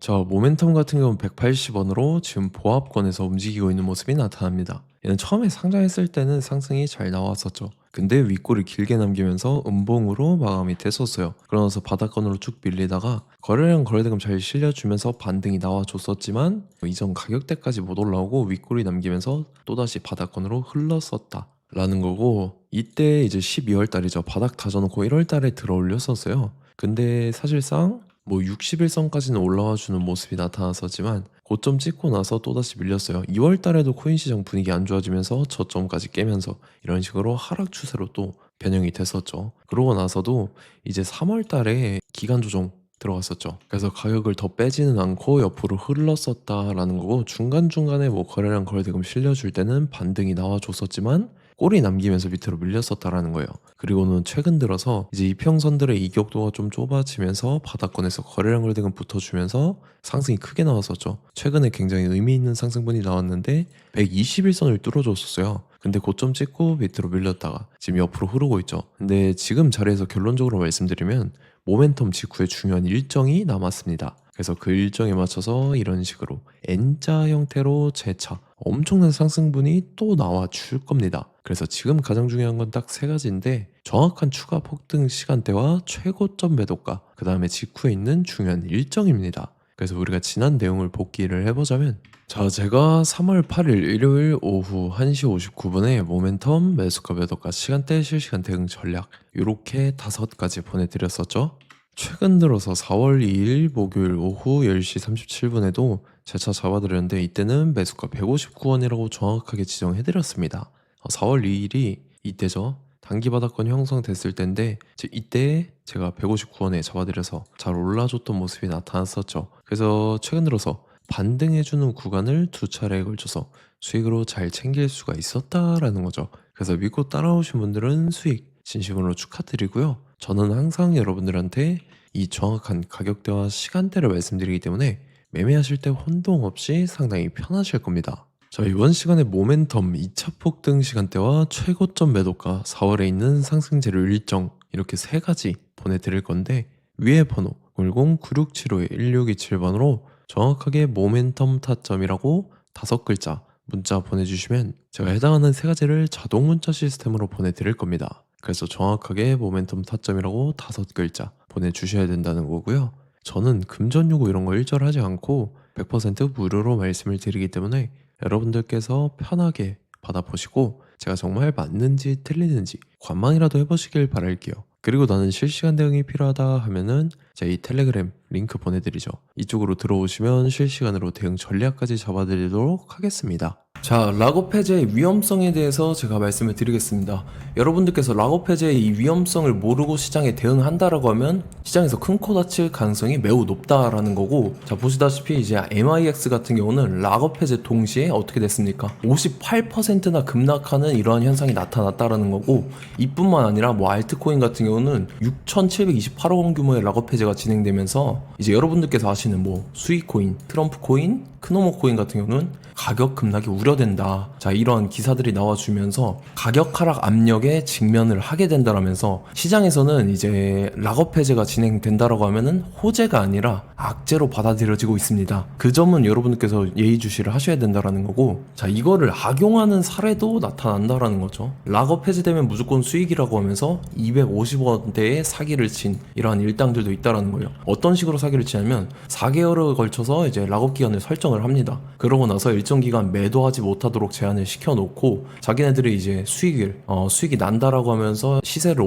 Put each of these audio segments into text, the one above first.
자, 모멘텀 같은 경우는 180원으로 지금 보합권에서 움직이고 있는 모습이 나타납니다. 얘는 처음에 상장했을 때는 상승이 잘 나왔었죠. 근데 윗골을 길게 남기면서 음봉으로 마감이 됐었어요. 그러면서 바닥권으로 쭉 밀리다가 거래량 거래대금 잘 실려주면서 반등이 나와줬었지만 이전 가격대까지 못 올라오고 윗골이 남기면서 또다시 바닥권으로 흘렀었다 라는 거고, 이때 이제 12월 달이죠. 바닥 다져놓고 1월 달에 들어 올렸었어요. 근데 사실상 뭐 61선까지는 올라와 주는 모습이 나타났었지만 고점 찍고 나서 또다시 밀렸어요. 2월 달에도 코인 시장 분위기 안 좋아지면서 저점까지 깨면서 이런 식으로 하락 추세로 또 변형이 됐었죠. 그러고 나서도 이제 3월 달에 기간 조정 들어갔었죠. 그래서 가격을 더 빼지는 않고 옆으로 흘렀었다라는 거고, 중간중간에 뭐 거래량 거래대금 실려줄 때는 반등이 나와줬었지만 꼬리 남기면서 밑으로 밀렸었다라는 거예요. 그리고는 최근 들어서 이제 이평선들의 이격도가 좀 좁아지면서 바닥권에서 거래량 거래대금 붙어주면서 상승이 크게 나왔었죠. 최근에 굉장히 의미 있는 상승분이 나왔는데 121선을 뚫어줬었어요. 근데 고점 찍고 밑으로 밀렸다가 지금 옆으로 흐르고 있죠. 근데 지금 자리에서 결론적으로 말씀드리면 모멘텀 직후에 중요한 일정이 남았습니다. 그래서 그 일정에 맞춰서 이런 식으로 N자 형태로 재차 엄청난 상승분이 또 나와 줄 겁니다. 그래서 지금 가장 중요한 건 딱 세 가지인데, 정확한 추가 폭등 시간대와 최고점 매도가, 그 다음에 직후에 있는 중요한 일정입니다. 그래서 우리가 지난 내용을 복기를 해보자면, 자, 제가 3월 8일 일요일 오후 1시 59분에 모멘텀 매수가 매도가 시간대 실시간 대응 전략 이렇게 5가지 보내드렸었죠. 최근 들어서 4월 2일 목요일 오후 10시 37분에도 제 차 잡아드렸는데 이때는 매수가 159원이라고 정확하게 지정해드렸습니다. 4월 2일이 이때죠. 단기 바닥권 형성됐을 때인데 이때 제가 159원에 잡아드려서 잘 올라줬던 모습이 나타났었죠. 그래서 최근 들어서 반등해주는 구간을 2차례에 걸쳐서 수익으로 잘 챙길 수가 있었다라는 거죠. 그래서 믿고 따라오신 분들은 수익 진심으로 축하드리고요. 저는 항상 여러분들한테 이 정확한 가격대와 시간대를 말씀드리기 때문에 매매하실 때 혼동 없이 상당히 편하실 겁니다. 자, 이번 시간에 모멘텀 2차 폭등 시간대와 최고점 매도가, 4월에 있는 상승재료 일정, 이렇게 세 가지 보내드릴 건데, 위에 번호 00967511627번으로 정확하게 모멘텀 타점이라고 5글자 문자 보내주시면 제가 해당하는 세 가지를 자동 문자 시스템으로 보내드릴 겁니다. 그래서 정확하게 모멘텀 타점이라고 5글자 보내주셔야 된다는 거고요. 저는 금전 요구 이런 거 일절하지 않고 100% 무료로 말씀을 드리기 때문에 여러분들께서 편하게 받아보시고 제가 정말 맞는지 틀리는지 관망이라도 해보시길 바랄게요. 그리고 나는 실시간 대응이 필요하다 하면은 제가 이 텔레그램 링크 보내드리죠. 이쪽으로 들어오시면 실시간으로 대응 전략까지 잡아드리도록 하겠습니다. 자, 락업 해제의 위험성에 대해서 제가 말씀을 드리겠습니다. 여러분들께서 락업 해제의 이 위험성을 모르고 시장에 대응한다라고 하면 시장에서 큰 코 다칠 가능성이 매우 높다라는 거고, 자, 보시다시피 이제 MIX 같은 경우는 락업 해제 동시에 어떻게 됐습니까? 58%나 급락하는 이러한 현상이 나타났다라는 거고, 이뿐만 아니라 뭐 알트코인 같은 경우는 6,728억 원 규모의 락업 해제가 진행되면서 이제 여러분들께서 아시는 뭐 수익코인, 트럼프 코인, 크노모 코인 같은 경우는 가격 급락이 우려된다. 자, 이러한 기사들이 나와주면서 가격 하락 압력에 직면을 하게 된다라면서 시장에서는 이제 락업 해제가 진행된다라고 하면은 호재가 아니라 악재로 받아들여지고 있습니다. 그 점은 여러분들께서 예의주시를 하셔야 된다라는 거고, 자, 이거를 악용하는 사례도 나타난다라는 거죠. 락업 해제되면 무조건 수익이라고 하면서 250원대의 사기를 친 이러한 일당들도 있다라는 거예요. 어떤 식으로 사기를 치냐면 4개월에 걸쳐서 이제 락업 기간을 설정을 합니다. 그러고 나서 일정 기간 매도하지 못하도록 제한을 시켜놓고 자기네들이 이제 수익이 난다라고 하면서 시세를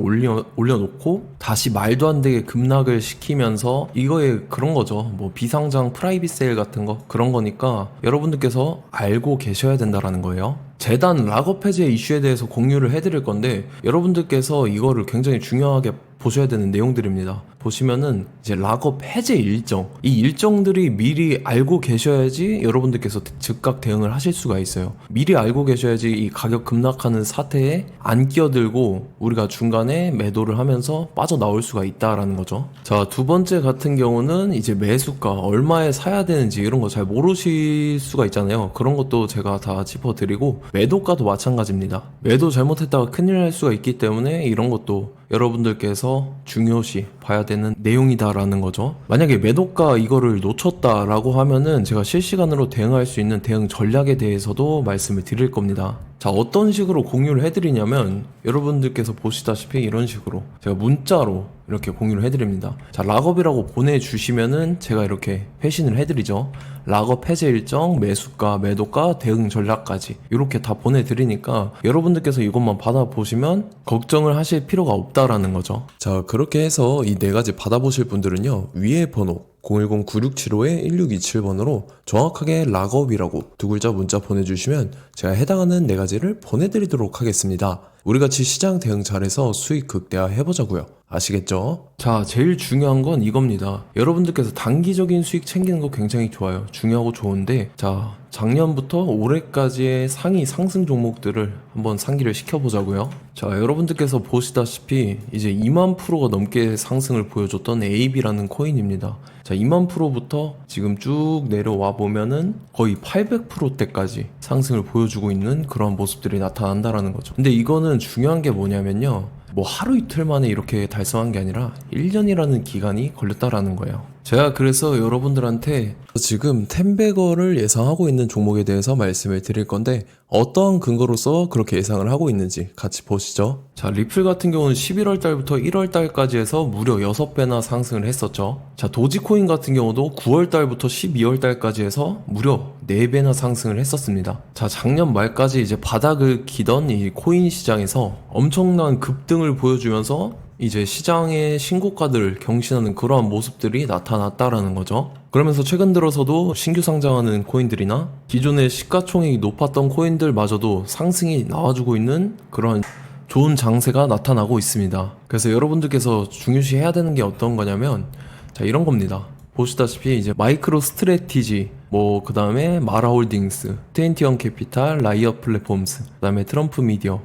올려놓고 다시 말도 안 되게 급락을 시키면서 이거에 그런 거죠. 뭐 비상장 프라이빗 세일 같은 거 그런 거니까 여러분들께서 알고 계셔야 된다라는 거예요. 재단 락업 해제 이슈에 대해서 공유를 해드릴 건데 여러분들께서 이거를 굉장히 중요하게 보셔야 되는 내용들입니다. 보시면은 이제 락업 해제 일정, 이 일정들이 미리 알고 계셔야지 여러분들께서 즉각 대응을 하실 수가 있어요. 미리 알고 계셔야지 이 가격 급락하는 사태에 안 끼어들고 우리가 중간에 매도를 하면서 빠져나올 수가 있다라는 거죠. 자, 두 번째 같은 경우는 이제 매수가 얼마에 사야 되는지 이런 거 잘 모르실 수가 있잖아요. 그런 것도 제가 다 짚어드리고, 매도가도 마찬가지입니다. 매도 잘못했다가 큰일 날 수가 있기 때문에 이런 것도 여러분들께서 중요시 봐야 되는 되는 내용이다라는 거죠. 만약에 매도가 이거를 놓쳤다라고 하면은 제가 실시간으로 대응할 수 있는 대응 전략에 대해서도 말씀을 드릴 겁니다. 자, 어떤 식으로 공유를 해드리냐면 여러분들께서 보시다시피 이런 식으로 제가 문자로 이렇게 공유를 해드립니다. 자, 락업이라고 보내주시면은 제가 이렇게 회신을 해드리죠. 락업 해제 일정, 매수가, 매도가, 대응 전략까지 이렇게 다 보내드리니까 여러분들께서 이것만 받아보시면 걱정을 하실 필요가 없다라는 거죠. 자, 그렇게 해서 이 4가지 받아보실 분들은요, 위에 번호 010-9675-1627번으로 정확하게 락업이라고 2글자 문자 보내주시면 제가 해당하는 4가지를 보내드리도록 하겠습니다. 우리같이 시장 대응 잘해서 수익 극대화 해보자고요. 아시겠죠? 자, 제일 중요한 건 이겁니다. 여러분들께서 단기적인 수익 챙기는 거 굉장히 좋아요. 중요하고 좋은데, 자, 작년부터 올해까지의 상위 상승 종목들을 한번 상기를 시켜보자고요. 자, 여러분들께서 보시다시피 이제 2만 프로가 넘게 상승을 보여줬던 AB라는 코인입니다. 자, 2만 프로부터 지금 쭉 내려와 보면은 거의 800%대까지 상승을 보여주고 있는 그런 모습들이 나타난다라는 거죠. 근데 이거는 중요한 게 뭐냐면요, 뭐 하루 이틀 만에 이렇게 달성한 게 아니라 1년이라는 기간이 걸렸다라는 거예요. 제가 그래서 여러분들한테 지금 텐베거를 예상하고 있는 종목에 대해서 말씀을 드릴 건데 어떠한 근거로서 그렇게 예상을 하고 있는지 같이 보시죠. 자, 리플 같은 경우는 11월 달부터 1월 달까지 해서 무려 6배나 상승을 했었죠. 자, 도지코인 같은 경우도 9월 달부터 12월 달까지 해서 무려 4배나 상승을 했었습니다. 자, 작년 말까지 이제 바닥을 기던 이 코인 시장에서 엄청난 급등을 보여주면서 이제 시장의 신고가들을 경신하는 그러한 모습들이 나타났다라는 거죠. 그러면서 최근 들어서도 신규 상장하는 코인들이나 기존의 시가총액이 높았던 코인들마저도 상승이 나와주고 있는 그런 좋은 장세가 나타나고 있습니다. 그래서 여러분들께서 중요시해야 되는 게 어떤 거냐면, 자, 이런 겁니다. 보시다시피 이제 마이크로 스트래티지, 뭐 그 다음에 마라홀딩스, 트웬티원 캐피탈, 라이엇 플랫폼스, 그 다음에 트럼프 미디어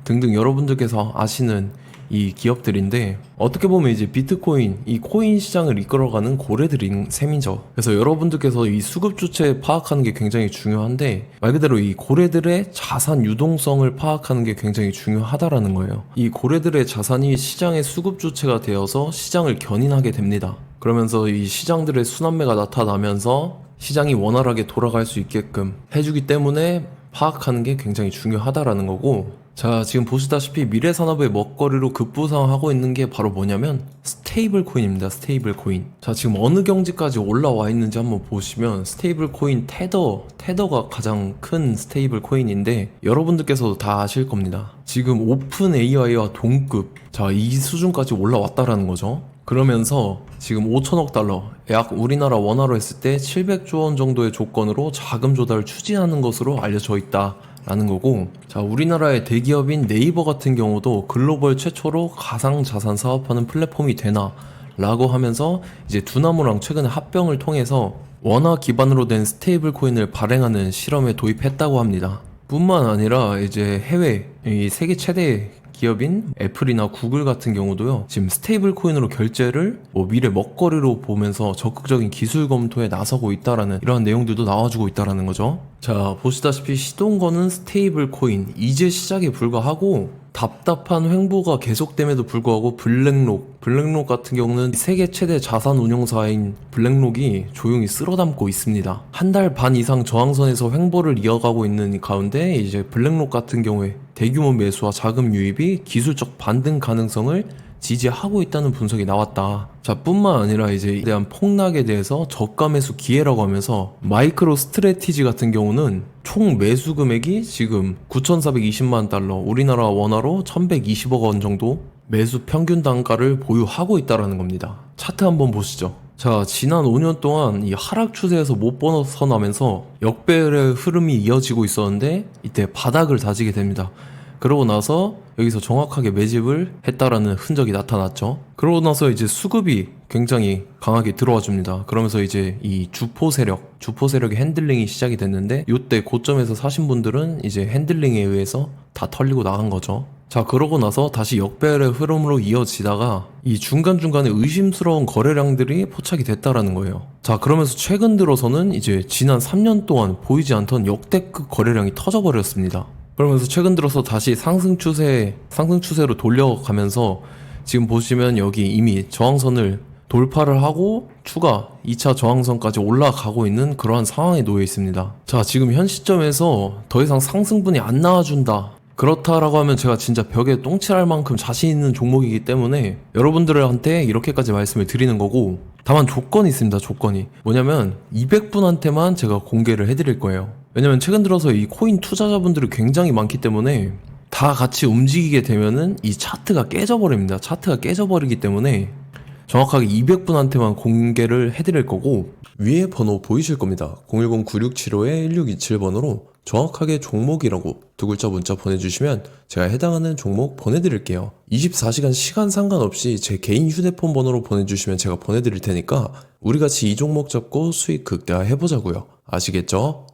등등 여러분들께서 아시는 이 기업들인데, 어떻게 보면 이제 비트코인, 이 코인 시장을 이끌어가는 고래들인 셈이죠. 그래서 여러분들께서 이 수급 주체 파악하는 게 굉장히 중요한데, 말 그대로 이 고래들의 자산 유동성을 파악하는 게 굉장히 중요하다라는 거예요. 이 고래들의 자산이 시장의 수급 주체가 되어서 시장을 견인하게 됩니다. 그러면서 이 시장들의 순환매가 나타나면서 시장이 원활하게 돌아갈 수 있게끔 해주기 때문에 파악하는 게 굉장히 중요하다라는 거고, 자, 지금 보시다시피 미래산업의 먹거리로 급부상하고 있는 게 바로 뭐냐면 스테이블 코인입니다. 스테이블 코인. 자, 지금 어느 경지까지 올라와 있는지 한번 보시면 스테이블 코인 테더가 가장 큰 스테이블 코인인데 여러분들께서도 다 아실 겁니다. 지금 오픈 AI와 동급, 자, 이 수준까지 올라왔다라는 거죠. 그러면서 지금 5천억 달러, 약 우리나라 원화로 했을 때 700조 원 정도의 조건으로 자금 조달을 추진하는 것으로 알려져 있다 라는 거고, 자, 우리나라의 대기업인 네이버 같은 경우도 글로벌 최초로 가상자산 사업하는 플랫폼이 되나 라고 하면서 이제 두나무랑 최근에 합병을 통해서 원화 기반으로 된 스테이블 코인을 발행하는 실험에 도입했다고 합니다. 뿐만 아니라 이제 해외 이 세계 최대 기업인 애플이나 구글 같은 경우도요, 지금 스테이블 코인으로 결제를 뭐 미래 먹거리로 보면서 적극적인 기술 검토에 나서고 있다라는 이러한 내용들도 나와주고 있다라는 거죠. 자, 보시다시피 시동거는 스테이블 코인 이제 시작에 불과하고, 답답한 횡보가 계속됨에도 불구하고 블랙록 같은 경우는 세계 최대 자산 운용사인 블랙록이 조용히 쓸어담고 있습니다. 한 달 반 이상 저항선에서 횡보를 이어가고 있는 가운데 이제 블랙록 같은 경우에 대규모 매수와 자금 유입이 기술적 반등 가능성을 지지하고 있다는 분석이 나왔다. 자, 뿐만 아니라 이제 대한 폭락에 대해서 저가 매수 기회라고 하면서 마이크로 스트래티지 같은 경우는 총 매수 금액이 지금 9,420만 달러, 우리나라 원화로 1,120억 원 정도 매수 평균 단가를 보유하고 있다라는 겁니다. 차트 한번 보시죠. 자, 지난 5년 동안 이 하락 추세에서 못 벗어나면서 역배열의 흐름이 이어지고 있었는데 이때 바닥을 다지게 됩니다. 그러고 나서 여기서 정확하게 매집을 했다라는 흔적이 나타났죠. 그러고 나서 이제 수급이 굉장히 강하게 들어와 줍니다. 그러면서 이제 이 주포 세력의 핸들링이 시작이 됐는데, 이때 고점에서 사신 분들은 이제 핸들링에 의해서 다 털리고 나간 거죠. 자, 그러고 나서 다시 역배열의 흐름으로 이어지다가 이 중간중간에 의심스러운 거래량들이 포착이 됐다라는 거예요. 자, 그러면서 최근 들어서는 이제 지난 3년 동안 보이지 않던 역대급 거래량이 터져버렸습니다. 그러면서 최근 들어서 다시 상승 추세로 돌려가면서 지금 보시면 여기 이미 저항선을 돌파를 하고 추가 2차 저항선까지 올라가고 있는 그러한 상황에 놓여 있습니다. 자, 지금 현 시점에서 더 이상 상승분이 안 나와준다, 그렇다라고 하면 제가 진짜 벽에 똥칠할 만큼 자신 있는 종목이기 때문에 여러분들한테 이렇게까지 말씀을 드리는 거고, 다만 조건이 있습니다. 조건이 뭐냐면 200분한테만 제가 공개를 해드릴 거예요. 왜냐면 최근 들어서 이 코인 투자자분들이 굉장히 많기 때문에 다 같이 움직이게 되면은 이 차트가 깨져버립니다. 차트가 깨져버리기 때문에 정확하게 200분한테만 공개를 해드릴 거고, 위에 번호 보이실 겁니다. 010-9675-1627번으로 정확하게 종목이라고 두 글자 문자 보내주시면 제가 해당하는 종목 보내드릴게요. 24시간 시간 상관없이 제 개인 휴대폰 번호로 보내주시면 제가 보내드릴 테니까 우리 같이 이 종목 잡고 수익 극대화 해보자고요. 아시겠죠?